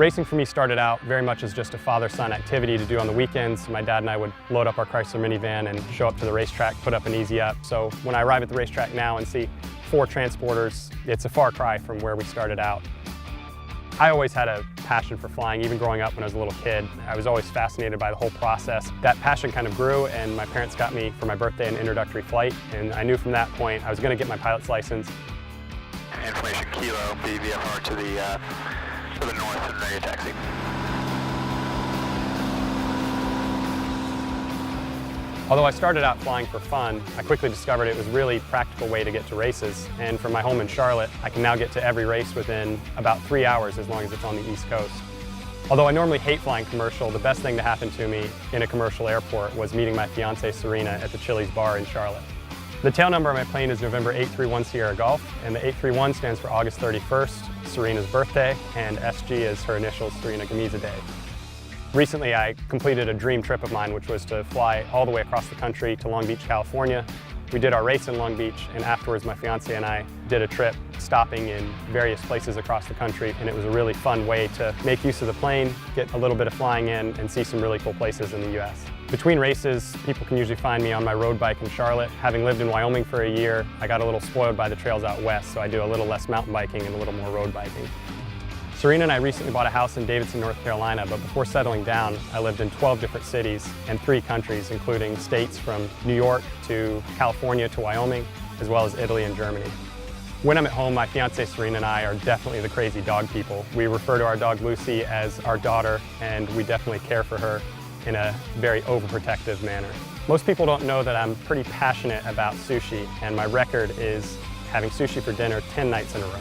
Racing for me started out very much as just a father-son activity to do on the weekends. My dad and I would load up our Chrysler minivan and show up to the racetrack, put up an easy up. So when I arrive at the racetrack now and see 4 transporters, it's a far cry from where we started out. I always had a passion for flying, even growing up when I was a little kid. I was always fascinated by the whole process. That passion kind of grew, and my parents got me for my birthday an introductory flight, and I knew from that point I was going to get my pilot's license. Information Kilo, BVFR to the north and ready to taxi. Although I started out flying for fun, I quickly discovered it was a really practical way to get to races. And from my home in Charlotte, I can now get to every race within about 3 hours as long as it's on the East Coast. Although I normally hate flying commercial, the best thing to happen to me in a commercial airport was meeting my fiancée Serena at the Chili's bar in Charlotte. The tail number on my plane is November 831 Sierra Golf, and the 831 stands for August 31st, Serena's birthday, and SG is her initials, Serena Gamiza Day. Recently, I completed a dream trip of mine, which was to fly all the way across the country to Long Beach, California. We did our race in Long Beach, and afterwards my fiancée and I did a trip stopping in various places across the country, and it was a really fun way to make use of the plane, get a little bit of flying in, and see some really cool places in the U.S. Between races, people can usually find me on my road bike in Charlotte. Having lived in Wyoming for a year, I got a little spoiled by the trails out west, so I do a little less mountain biking and a little more road biking. Serena and I recently bought a house in Davidson, North Carolina, but before settling down, I lived in 12 different cities and 3 countries, including states from New York to California to Wyoming, as well as Italy and Germany. When I'm at home, my fiancée Serena and I are definitely the crazy dog people. We refer to our dog Lucy as our daughter, and we definitely care for her in a very overprotective manner. Most people don't know that I'm pretty passionate about sushi, and my record is having sushi for dinner 10 nights in a row.